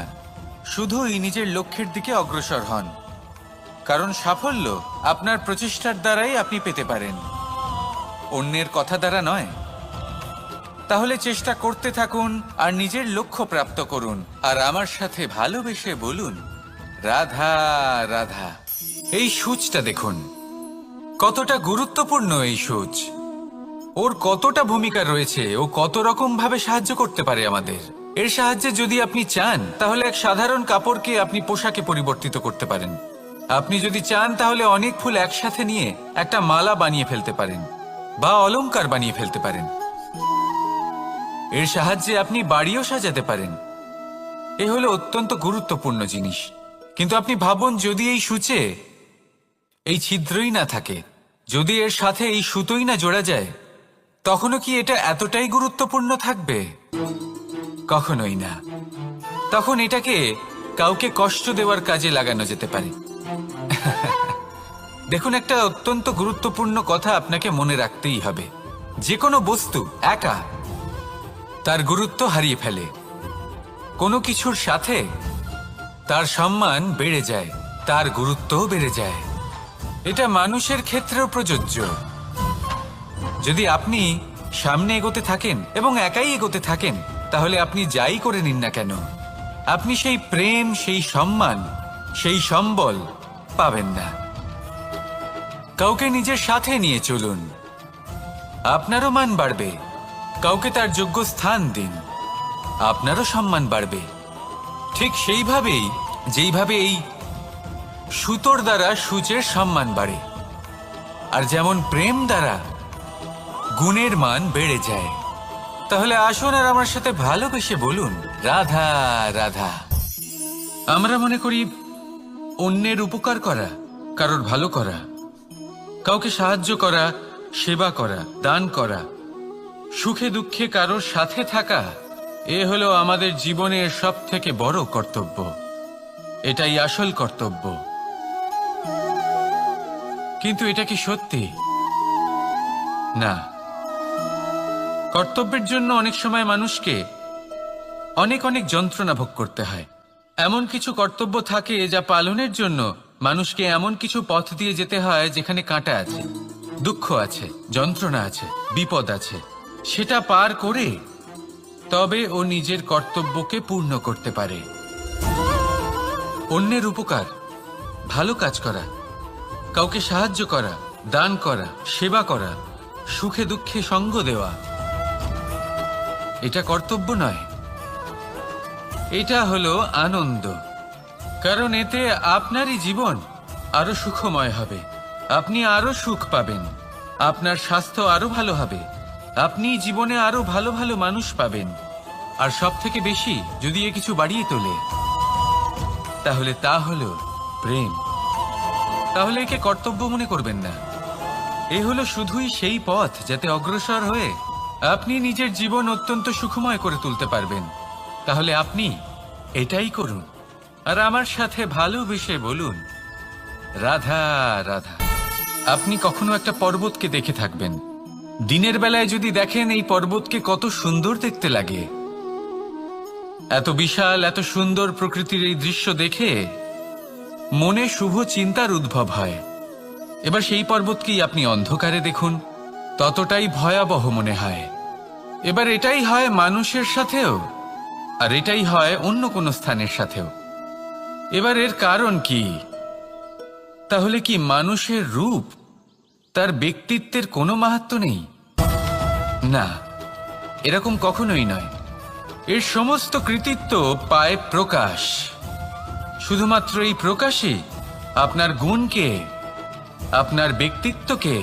শুধুই নিজের লক্ষ্যের দিকে অগ্রসর হন। কারণ সাফল্য আপনার প্রচেষ্টার দ্বারাই আপনি পেতে পারেন, অন্যের কথা দ্বারা নয়। তাহলে চেষ্টা করতে থাকুন আর নিজের লক্ষ্য প্রাপ্ত করুন। আর আমার সাথে ভালোবেসে বলুন, রাধা রাধা। এই সূচটা দেখুন, কতটা গুরুত্বপূর্ণ এই সূচ। ওর কতটা ভূমিকা রয়েছে, ও কত রকম ভাবে সাহায্য করতে পারে আমাদের। এর সাহায্যে যদি আপনি চান, তাহলে এক সাধারণ কাপড়কে আপনি পোশাকে পরিবর্তিত করতে পারেন। আপনি যদি চান, তাহলে অনেক ফুল একসাথে নিয়ে একটা মালা বানিয়ে ফেলতে পারেন, বা অলংকার বানিয়ে ফেলতে পারেন। এর সাহায্যে আপনি বাড়িও সাজাতে পারেন। এ হলো অত্যন্ত গুরুত্বপূর্ণ জিনিস। কিন্তু আপনি ভাবুন, যদি এই সূচে এই ছিদ্রই না থাকে, যদি এর সাথে এই সুতোই না জোড়া যায়, তখনও কি এটা এতটাই গুরুত্বপূর্ণ থাকবে? কখনোই না। তখন এটাকে কাউকে কষ্ট দেওয়ার কাজে লাগানো যেতে পারে। দেখুন, একটা অত্যন্ত গুরুত্বপূর্ণ কথা আপনাকে মনে রাখতেই হবে। যে কোনো বস্তু একা তার গুরুত্ব হারিয়ে ফেলে, কোনো কিছুর সাথে তার সম্মান বেড়ে যায়, তার গুরুত্বও বেড়ে যায়। এটা মানুষের ক্ষেত্রেও প্রযোজ্য। যদি আপনি সামনে এগোতে থাকেন এবং একাই এগোতে থাকেন, তাহলে আপনি যাই করে নিন না কেন, আপনি সেই প্রেম, সেই সম্মান, সেই সম্বল পাবেন না। কাউকে নিজের সাথে নিয়ে চলুন, আপনারও মান বাড়বে। কাউকে তার যোগ্য স্থান দিন, আপনারও সম্মান বাড়বে। ঠিক সেইভাবেই যেইভাবে এই সুতোর দ্বারা সূচের সম্মান বাড়ে, আর যেমন প্রেম দ্বারা গুণের মান বেড়ে যায়। তাহলে আসুন আর আমার সাথে ভালোবেসে বলুন, রাধা রাধা। আমরা মনে করি অন্যের উপকার করা, কারোর ভালো করা, কাউকে সাহায্য করা, সেবা করা, দান করা, সুখে দুঃখে কারোর সাথে থাকা, এ হলো আমাদের জীবনের সবথেকে বড় কর্তব্য। এটাই আসল কর্তব্য। কিন্তু এটা কি সত্যি? না। কর্তব্যের জন্য অনেক সময় মানুষকে অনেক অনেক যন্ত্রণা ভোগ করতে হয়। এমন কিছু কর্তব্য থাকে যা পালনের জন্য মানুষকে এমন কিছু পথ দিয়ে যেতে হয় যেখানে কাঁটা আছে, দুঃখ আছে, যন্ত্রণা আছে, বিপদ আছে। সেটা পার করে তবে ও নিজের কর্তব্যকে পূর্ণ করতে পারে। অন্যের উপকার ভালো কাজ করা, কাউকে সাহায্য করা, দান করা, সেবা করা, সুখে দুঃখে সঙ্গ দেওয়া, এটা কর্তব্য নয়, এটা হলো আনন্দ। কারণ এতে আপনারই জীবন আরো সুখময় হবে, আপনি আরো সুখ পাবেন, আপনার স্বাস্থ্য আরো ভালো হবে, আপনি জীবনে আরো ভালো ভালো মানুষ পাবেন। আর সব থেকে বেশি যদি এ কিছু বাড়িয়ে তোলে, তাহলে তা হলো প্রেম। তাহলে একে কর্তব্য মনে করবেন না, এ হলো শুধুই সেই পথ যাতে অগ্রসর হয়ে আপনি নিজের জীবন অত্যন্ত সুখময় করে তুলতে পারবেন। তাহলে আপনি এটাই করুন, আর আমার সাথে ভালোবেসে বলুন, রাধা রাধা। আপনি কখনো একটা পর্বতকে দেখে থাকবেন, দিনের বেলায় যদি দেখেন এই পর্বতকে কত সুন্দর দেখতে লাগে, এত বিশাল এত সুন্দর প্রকৃতির এই দৃশ্য দেখে মনে শুভ চিন্তার উদ্ভব হয়। এবার সেই পর্বতকেই আপনি অন্ধকারে দেখুন, ততটাই ভয়াবহ মনে হয়। এবার এটাই হয় মানুষের সাথেও, আর এটাই হয় অন্য কোনো স্থানের সাথেও। এবার এর কারণ কি? তাহলে কি মানুষের রূপ, তার ব্যক্তিত্বের কোনো মাহাত্ম্য নেই? না, এরকম কখনোই নয়। এর সমস্ত কৃতিত্ব পায় প্রকাশ। শুধুমাত্র এই প্রকাশই আপনার গুণকে, আপনার ব্যক্তিত্বকে,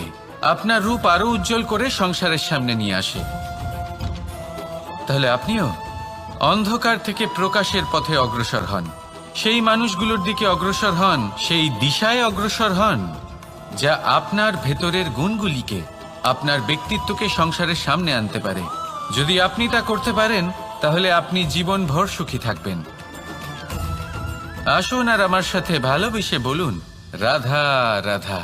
আপনার রূপ আরো উজ্জ্বল করে সংসারের সামনে নিয়ে আসে। তাহলে আপনিও অন্ধকার থেকে প্রকাশের পথে অগ্রসর হন, সেই মানুষগুলোর দিকে অগ্রসর হন, সেই দিশায় অগ্রসর হন যা আপনার ভেতরের গুণগুলিকে, আপনার ব্যক্তিত্বকে সংসারের সামনে আনতে পারে। যদি আপনি তা করতে পারেন, তাহলে আপনি জীবনভর সুখী থাকবেন। আসুন আর আমার সাথে ভালোবেসে বলুন, রাধা রাধা।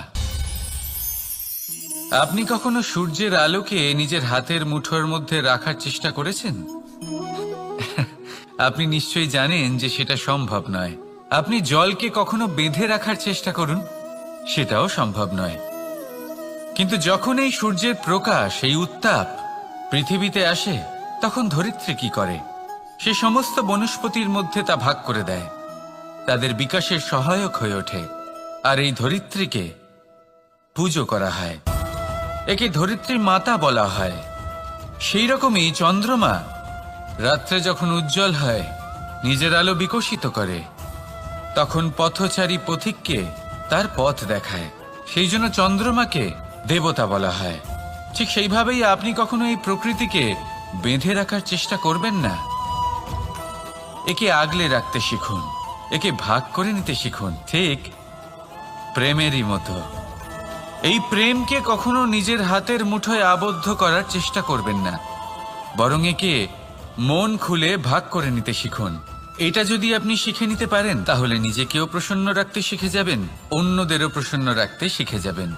আপনি কখনো সূর্যের আলোকে নিজের হাতের মুঠোর মধ্যে রাখার চেষ্টা করেছেন? আপনি নিশ্চয়ই জানেন যে সেটা সম্ভব নয়। আপনি জলকে কখনো বেঁধে রাখার চেষ্টা করুন, সেটাও সম্ভব নয়। কিন্তু যখন এই সূর্যের প্রকাশ, এই উত্তাপ পৃথিবীতে আসে, তখন ধরিত্রী কি করে? সে সমস্ত বনস্পতির মধ্যে তা ভাগ করে দেয়, তাদের বিকাশের সহায়ক হয়ে ওঠে। আর এই ধরিত্রীকে পুজো করা হয়, একে ধরিত্রী মাতা বলা হয়। সেই রকমই চন্দ্রমা রাত্রে যখন উজ্জ্বল হয়, নিজের আলো বিকশিত করে, তখন পথচারী পথিককে তার পথ দেখায়। সেই জন্য চন্দ্রমাকে দেবতা বলা হয়। ঠিক সেইভাবেই আপনি কখনো এই প্রকৃতিকে বেঁধে রাখার চেষ্টা করবেন না। একে আগলে রাখতে শিখুন, একে ভাগ করে নিতে শিখুন, ঠিক প্রেমেরই মতো। এই প্রেমকে কখনো নিজের হাতের মুঠোয় আবদ্ধ করার চেষ্টা করবেন না, বরং একে মন খুলে ভাগ করে নিতে শিখুন। এটা যদি আপনি শিখে নিতে পারেন, তাহলে নিজেকেও প্রসন্ন রাখতে শিখে যাবেন, অন্যদেরও প্রসন্ন রাখতে শিখে যাবেন।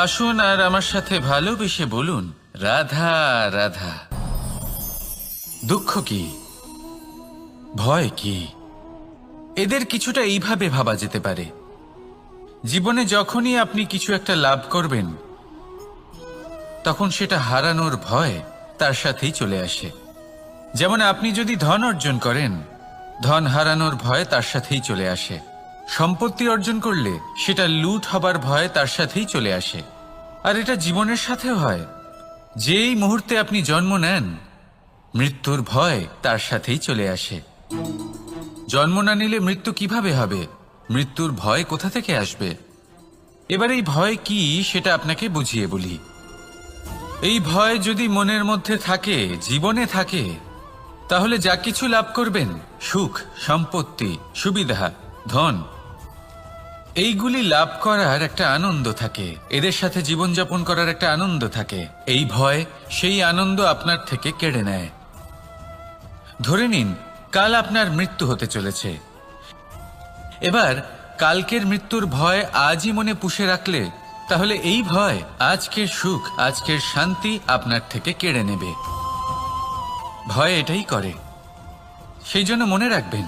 আসুন আর আমার সাথে ভালোবেসে বলুন, রাধা রাধা। দুঃখ কি, ভয় কি, এদের কিছুটা এইভাবে ভাবা যেতে পারে। জীবনে যখনই আপনি কিছু একটা লাভ করবেন, তখন সেটা হারানোর ভয় তার সাথেই চলে আসে। যেমন আপনি যদি ধন অর্জন করেন, ধন হারানোর ভয় তার সাথেই চলে আসে। সম্পত্তি অর্জন করলে সেটা লুট হবার ভয় তার সাথেই চলে আসে। আর এটা জীবনের সাথেও হয়। যেই মুহূর্তে আপনি জন্ম নেন, মৃত্যুর ভয় তার সাথেই চলে আসে। জন্ম না নিলে মৃত্যু কিভাবে হবে? মৃত্যুর ভয় কোথা থেকে আসবে? এবার এই ভয় কি সেটা আপনাকে বুঝিয়ে বলি। এই ভয় যদি মনের মধ্যে থাকে, জীবনে থাকে, তাহলে যা কিছু লাভ করবেন, সুখ, সম্পত্তি, সুবিধা, ধন, এইগুলি লাভ করার একটা আনন্দ থাকে, এদের সাথে জীবনযাপন করার একটা আনন্দ থাকে। এই ভয় সেই আনন্দ আপনার থেকে কেড়ে নেয়। ধরে নিন কাল আপনার মৃত্যু হতে চলেছে। এবার কালকের মৃত্যুর ভয় আজই মনে পুষে রাখলে, তাহলে এই ভয় আজকের সুখ, আজকের শান্তি আপনার থেকে কেড়ে নেবে। ভয় এটাই করে। সেই জন্য মনে রাখবেন,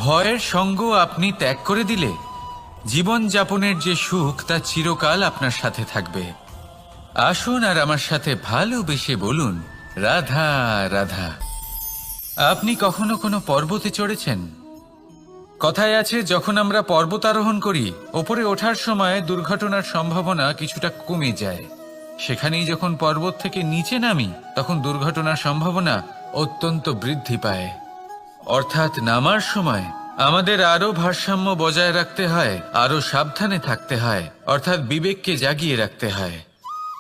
ভয়ের সঙ্গ আপনি ত্যাগ করে দিলে জীবন যাপনের যে সুখ তা চিরকাল আপনার সাথে থাকবে। আসুন আর আমার সাথে ভালোবেসে বলুন, রাধা রাধা। আপনি কখনো কোনো পর্বতে চড়েছেন? কথায় আছে, যখন আমরা পর্বতারোহণ করি, ওপরে ওঠার সময় দুর্ঘটনার সম্ভাবনা কিছুটা কমে যায়। সেখানেই যখন পর্বত থেকে নিচে নামি, তখন দুর্ঘটনার সম্ভাবনা অত্যন্ত বৃদ্ধি পায়। অর্থাৎ নামার সময় আমাদের আরো ভারসাম্য বজায় রাখতে হয়, আরো সাবধানে থাকতে হয়, অর্থাৎ বিবেককে জাগিয়ে রাখতে হয়।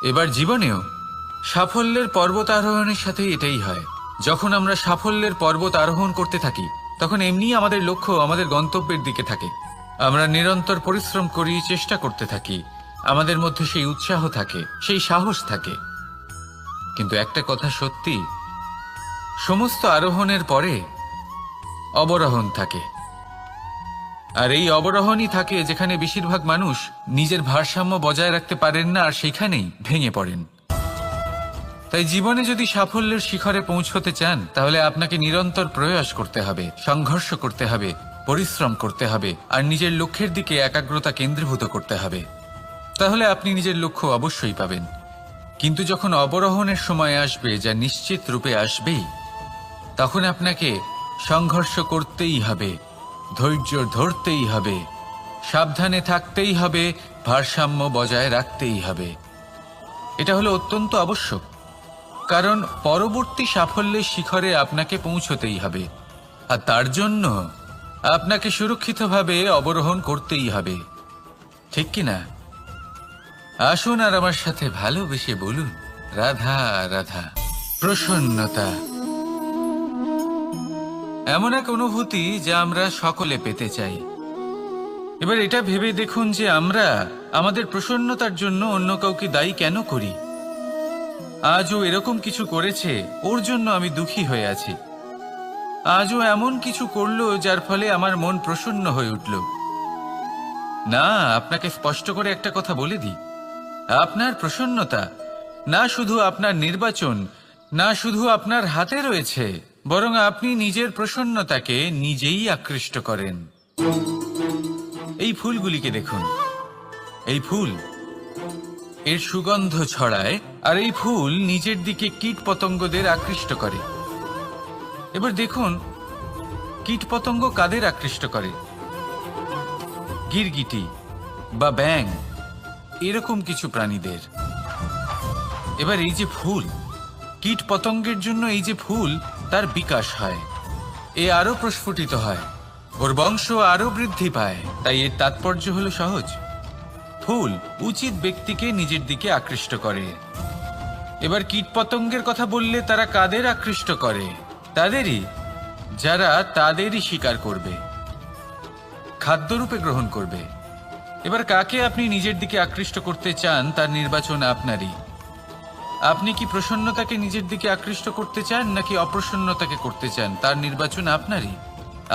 এবার জীবনেও সাফল্যের পর্বত আরোহণের সাথে এটাই হয়। যখন আমরা সাফল্যের পর্বত আরোহণ করতে থাকি, তখন এমনি আমাদের লক্ষ্য আমাদের গন্তব্যের দিকে থাকে। আমরা নিরন্তর পরিশ্রম করি, চেষ্টা করতে থাকি, আমাদের মধ্যে সেই উৎসাহ থাকে, সেই সাহস থাকে। কিন্তু একটা কথা সত্যি, সমস্ত আরোহণের পরে অবরোহণ থাকে। আর এই অবরোহণই থাকে যেখানে বেশিরভাগ মানুষ নিজের ভারসাম্য বজায় রাখতে পারেন না, আর সেখানেই ভেঙে পড়েন। তাই জীবনে যদি সাফল্যের শিখরে পৌঁছতে চান, তাহলে আপনাকে নিরন্তর প্রয়াস করতে হবে, সংঘর্ষ করতে হবে, পরিশ্রম করতে হবে, আর নিজের লক্ষ্যের দিকে একাগ্রতা কেন্দ্রীভূত করতে হবে। তাহলে আপনি নিজের লক্ষ্য অবশ্যই পাবেন। কিন্তু যখন অবরোহণের সময় আসবে, যা নিশ্চিত রূপে আসবেই, তখন আপনাকে সংঘর্ষ করতেই হবে, ধৈর্য ধরতেই হবে, সাবধানে থাকতেই হবে, ভারসাম্য বজায় রাখতেই হবে। এটা হলো অত্যন্ত আবশ্যক, কারণ পরবর্তী সাফল্যের শিখরে আপনাকে পৌঁছতেই হবে, আর তার জন্য আপনাকে সুরক্ষিতভাবে অবরোহণ করতেই হবে। ঠিক কিনা? আসুন আর আমার সাথে ভালোবেসে বলুন, রাধা রাধা। প্রসন্নতা এমন এক অনুভূতি যা আমরা সকলে পেতে চাই। এবার এটা ভেবে দেখুন যে আমরা আমাদের প্রসন্নতার জন্য অন্য কাউকে দায়ী কেন করি। আজও এরকম কিছু করেছে, ওর জন্য আমি দুঃখী হয়ে আছি। আজও এমন কিছু করলো যার ফলে আমার মন প্রসন্ন হয়ে উঠল। না, আপনাকে স্পষ্ট করে একটা কথা বলে দিই, আপনার প্রসন্নতা না শুধু আপনার নির্বাচন, না শুধু আপনার হাতে রয়েছে, বরং আপনি নিজের প্রসন্নতাকে নিজেই আকৃষ্ট করেন। এই ফুলগুলিকে দেখুন, এই ফুল এর সুগন্ধ ছড়ায়, আর এই ফুল নিজের দিকে কীট পতঙ্গদের আকৃষ্ট করে। এবার দেখুন, কীট পতঙ্গ কাদের আকৃষ্ট করে? গিরগিটি বা ব্যাঙ, এরকম কিছু প্রাণীদের। এবার এই যে ফুল, কীট পতঙ্গের জন্য এই যে ফুল, তার বিকাশ হয়, এ আরো প্রস্ফুটিত হয়, ওর বংশ আরো বৃদ্ধি পায়। তাই এর তাৎপর্য হলো সহজ, ফুল উচিত ব্যক্তিকে নিজের দিকে আকৃষ্ট করে। এবার কীট পতঙ্গের কথা বললে তারা কাদের আকৃষ্ট করে? তাদেরই, যারা তাদেরই শিকার করবে, খাদ্যরূপে গ্রহণ করবে। এবার কাকে আপনি নিজের দিকে আকৃষ্ট করতে চান, তার নির্বাচন আপনারই। আপনি কি প্রসন্নতাকে নিজের দিকে আকৃষ্ট করতে চান, নাকি অপ্রসন্নতাকে করতে চান, তার নির্বাচন আপনারই।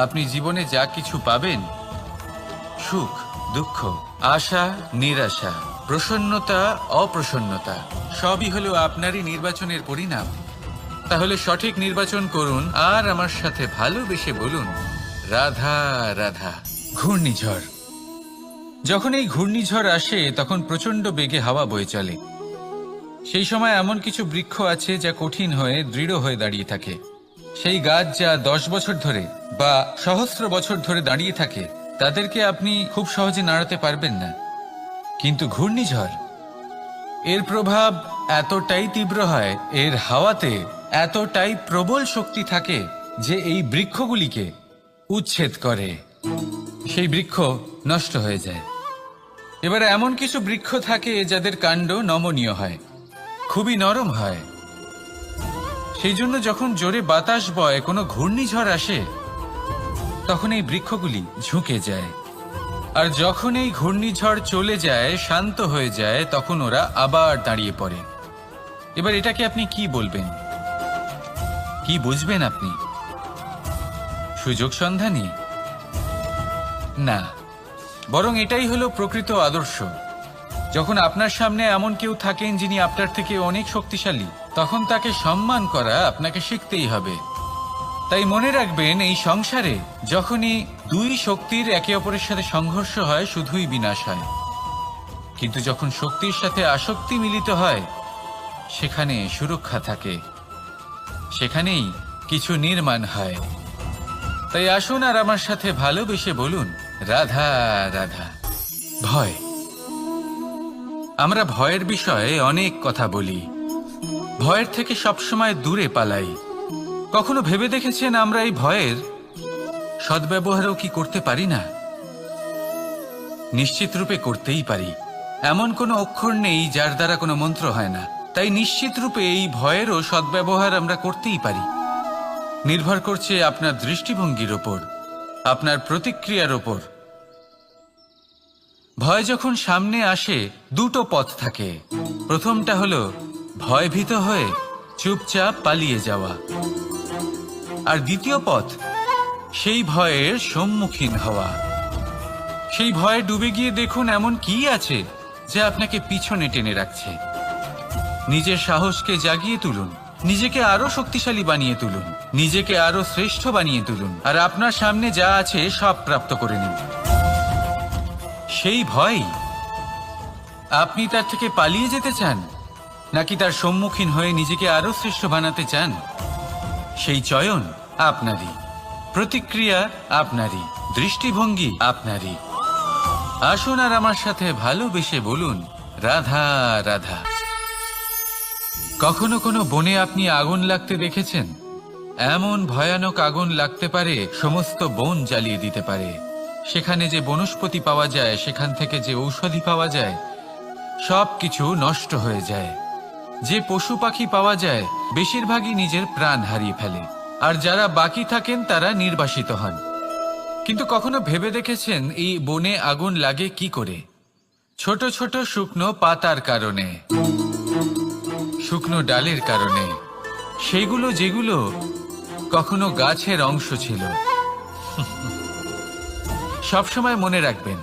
আপনি জীবনে যা কিছু পাবেন, সুখ দুঃখ, আশা নিরাশা, প্রসন্নতা অপ্রসন্নতা, সবই হলো আপনারই নির্বাচনের পরিণাম। তাহলে সঠিক নির্বাচন করুন, আর আমার সাথে ভালোবেসে বলুন, রাধা রাধা। ঘূর্ণিঝড়, যখন এই ঘূর্ণিঝড় আসে, তখন প্রচন্ড বেগে হাওয়া বয়ে চলে। সেই সময় এমন কিছু বৃক্ষ আছে যা কঠিন হয়ে দৃঢ় হয়ে দাঁড়িয়ে থাকে। সেই গাছ যা 10 বছর ধরে বা সহস্র বছর ধরে দাঁড়িয়ে থাকে, তাদেরকে আপনি খুব সহজে নাড়াতে পারবেন না। কিন্তু ঘূর্ণিঝড়, এর প্রভাব এতটাই তীব্র হয়, এর হাওয়াতে এতটাই প্রবল শক্তি থাকে যে এই বৃক্ষগুলিকে উচ্ছেদ করে, সেই বৃক্ষ নষ্ট হয়ে যায়। এবার এমন কিছু বৃক্ষ থাকে যাদের কাণ্ড নমনীয় হয়, খুবই নরম হয়। সেই জন্য যখন জোরে বাতাস বয়, কোনো ঘূর্ণিঝড় আসে, তখন এই বৃক্ষগুলি ঝুঁকে যায়। আর যখন এই ঘূর্ণিঝড় চলে যায়, শান্ত হয়ে যায়, তখন ওরা আবার দাঁড়িয়ে পড়ে। এবার এটাকে আপনি কি বলবেন, কি বুঝবেন আপনি? সুযোগ সন্ধানী? না, বরং এটাই হলো প্রকৃত আদর্শ। যখন আপনার সামনে এমন কেউ থাকেন যিনি আপনার থেকে অনেক শক্তিশালী, তখন তাকে সম্মান করা আপনাকে শিখতেই হবে। তাই মনে রাখবেন, এই সংসারে যখনই দুই শক্তির একে অপরের সাথে সংঘর্ষ হয়, শুধুই বিনাশ হয়। কিন্তু যখন শক্তির সাথে আসক্তি মিলিত হয়, সেখানে সুরক্ষা থাকে, সেখানেই কিছু নির্মাণ হয়। তাই আসুন আর আমার সাথে ভালোবেসে বলুন, রাধা রাধা। ভয়। আমরা ভয়ের বিষয়ে অনেক কথা বলি, ভয়ের থেকে সবসময় দূরে পালাই। কখনো ভেবে দেখেছেন আমরা এই ভয়ের সদ্ব্যবহারও কি করতে পারি না? নিশ্চিত রূপে করতেই পারি। এমন কোনো অক্ষর নেই যার দ্বারা কোনো মন্ত্র হয় না। তাই নিশ্চিত রূপে এই ভয়েরও সদ্ব্যবহার আমরা করতেই পারি। নির্ভর করছে আপনার দৃষ্টিভঙ্গির ওপর, আপনার প্রতিক্রিয়ার ওপর। ভয় যখন সামনে আসে দুটো পথ থাকে। প্রথমটা হলো ভয়ভীত হয়ে চুপচাপ পালিয়ে যাওয়া, আর দ্বিতীয় পথ সেই ভয়ের সম্মুখীন হওয়া। সেই ভয়ে ডুবে গিয়ে দেখুন এমন কি আছে যা আপনাকে পিছনে টেনে রাখছে। নিজের সাহসকে জাগিয়ে তুলুন, নিজেকে আরো শক্তিশালী বানিয়ে তুলুন, নিজেকে আরো শ্রেষ্ঠ বানিয়ে তুলুন, আর আপনার সামনে যা আছে সব প্রাপ্ত করে নিন। সেই ভয়, আপনি তার থেকে পালিয়ে যেতে চান নাকি তার সম্মুখীন হয়ে নিজেকে আরো শ্রেষ্ঠ বানাতে চান? সেই চয়ন আপনারই, প্রতিক্রিয়া আপনারই, দৃষ্টিভঙ্গি আপনারই। আসুন আর আমার সাথে ভালোবেসে বলুন, রাধা রাধা। কখনো কোনো বনে আপনি আগুন লাগতে দেখেছেন? এমন ভয়ানক আগুন লাগতে পারে সমস্ত বন জ্বালিয়ে দিতে পারে। সেখানে যে বনস্পতি পাওয়া যায়, সেখান থেকে যে ঔষধি পাওয়া যায়, সব কিছু নষ্ট হয়ে যায়। যে পশু পাখি পাওয়া যায় বেশিরভাগই নিজের প্রাণ হারিয়ে ফেলে, আর যারা বাকি থাকেন তারা নির্বাসিত হন। কিন্তু কখনো ভেবে দেখেছেন এই বনে আগুন লাগে কি করে? ছোট ছোট শুকনো পাতার কারণে, শুকনো ডালের কারণে, সেগুলো যেগুলো কখনো গাছের অংশ ছিল। সবসময় মনে রাখবেন,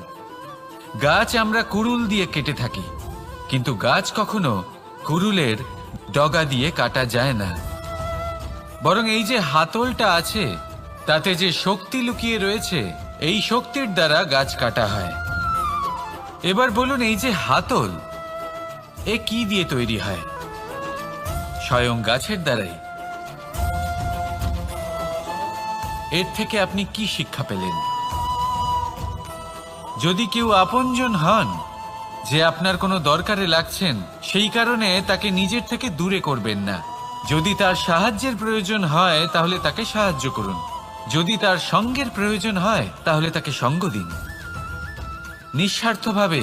গাছ আমরা কুড়ুল দিয়ে কেটে থাকি, কিন্তু গাছ কখনো কুড়ুলের ডগা দিয়ে কাটা যায় না। বরং এই যে হাতলটা আছে, তাতে যে শক্তি লুকিয়ে রয়েছে, এই শক্তির দ্বারা গাছ কাটা হয়। এবার বলুন, এই যে হাতল, এ কি দিয়ে তৈরি হয়? স্বয়ং গাছের দ্বারাই। এর থেকে আপনি কি শিক্ষা পেলেন? যদি কেউ আপনজন হন, যে আপনার কোনো দরকারে লাগছেন, সেই কারণে তাকে নিজের থেকে দূরে করবেন না। যদি তার সাহায্যের প্রয়োজন হয় তাহলে তাকে সাহায্য করুন, যদি তার সঙ্গের প্রয়োজন হয় তাহলে তাকে সঙ্গ দিন। নিঃস্বার্থভাবে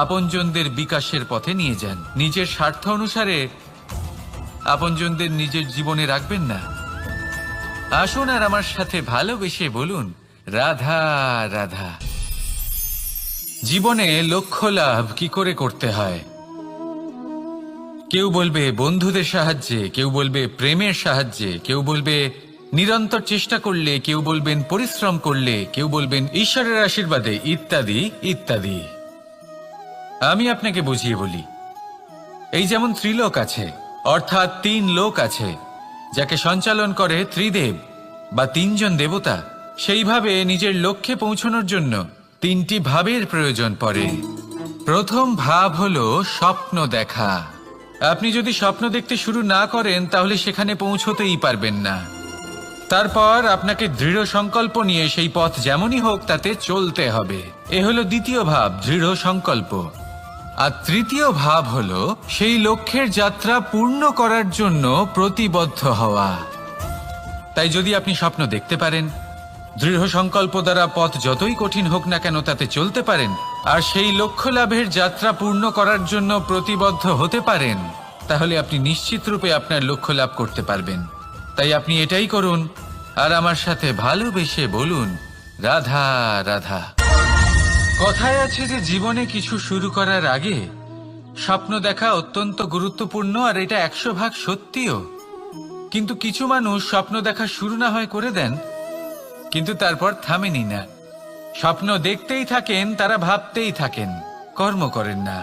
আপনজনদের বিকাশের পথে নিয়ে যান। নিজের স্বার্থ অনুসারে আপনজনদের নিজের জীবনে রাখবেন না। আসুন আর আমার সাথে ভালোবেসে বলুন, রাধা রাধা। জীবনে লক্ষ্য লাভ কি করে করতে হয়? কেউ বলবে বন্ধুদের সাহায্যে, কেউ বলবে প্রেমের সাহায্যে, কেউ বলবে নিরন্তর চেষ্টা করলে, কেউ বলবেন পরিশ্রম করলে, কেউ বলবেন ঈশ্বরের আশীর্বাদে, ইত্যাদি ইত্যাদি। আমি আপনাকে বুঝিয়ে বলি, এই যেমন ত্রিলোক আছে, অর্থাৎ 3 লোক আছে, যাকে সঞ্চালন করে ত্রিদেব বা 3 জন দেবতা। সেইভাবে নিজের লক্ষ্যে পৌঁছানোর জন্য 3টি ভাবের প্রয়োজন পড়ে। প্রথম ভাব হলো স্বপ্ন দেখা। আপনি যদি স্বপ্ন দেখতে শুরু না করেন তাহলে সেখানে পৌঁছতেই পারবেন না। তারপর আপনাকে দৃঢ় সংকল্প নিয়ে সেই পথ যেমনই হোক তাতে চলতে হবে। এ হলো দ্বিতীয় ভাব, দৃঢ় সংকল্প। আর তৃতীয় ভাব হলো সেই লক্ষ্যের যাত্রা পূর্ণ করার জন্য প্রতিবদ্ধ হওয়া। তাই যদি আপনি স্বপ্ন দেখতে পারেন, দৃঢ় সংকল্প দ্বারা পথ যতই কঠিন হোক না কেন তাতে চলতে পারেন, আর সেই লক্ষ্য লাভের যাত্রা পূর্ণ করার জন্য প্রতিবদ্ধ হতে পারেন, তাহলে আপনি নিশ্চিত রূপে আপনার লক্ষ্য লাভ করতে পারবেন। তাই আপনি এটাই করুন আর আমার সাথে ভালোবেসে বলুন, রাধা রাধা। কথায় আছে যে জীবনে কিছু শুরু করার আগে স্বপ্ন দেখা অত্যন্ত গুরুত্বপূর্ণ, আর এটা 100% সত্যিও। কিন্তু কিছু মানুষ স্বপ্ন দেখা শুরু না হয় করে দেন, কিন্তু তারপর থামেনি না। স্বপ্ন দেখতেই থাকেন, তারা ভাবতেই থাকেন, কর্ম করেন না।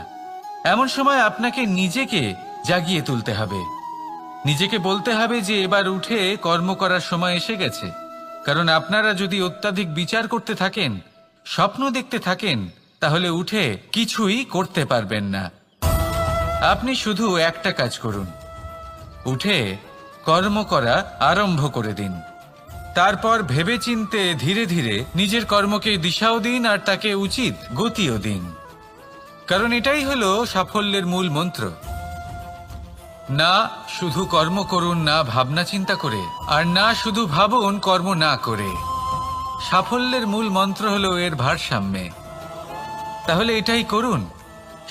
এমন সময় আপনাকে নিজেকে জাগিয়ে তুলতে হবে। নিজেকে বলতে হবে যে এবার উঠে কর্ম করার সময় এসে গেছে। কারণ আপনারা যদি অত্যাধিক বিচার করতে থাকেন, স্বপ্ন দেখতে থাকেন, তাহলে উঠে কিছুই করতে পারবেন না। আপনি শুধু একটা কাজ করুন, উঠে কর্ম করা আরম্ভ করে দিন। তারপর ভেবেচিন্তে ধীরে ধীরে নিজের কর্মকে দিশাও দিন আর তাকে উচিত গতিও দিন, কারণ এটাই হলো সাফল্যের মূল মন্ত্র। না শুধু কর্ম করুন না ভাবনা চিন্তা করে, আর না শুধু ভাবুন কর্ম না করে। সাফল্যের মূল মন্ত্র হলো এর ভারসাম্যে। তাহলে এটাই করুন,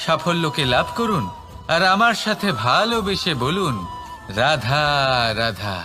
সাফল্যকে লাভ করুন, আর আমার সাথে ভালোবেসে বলুন রাধা রাধা।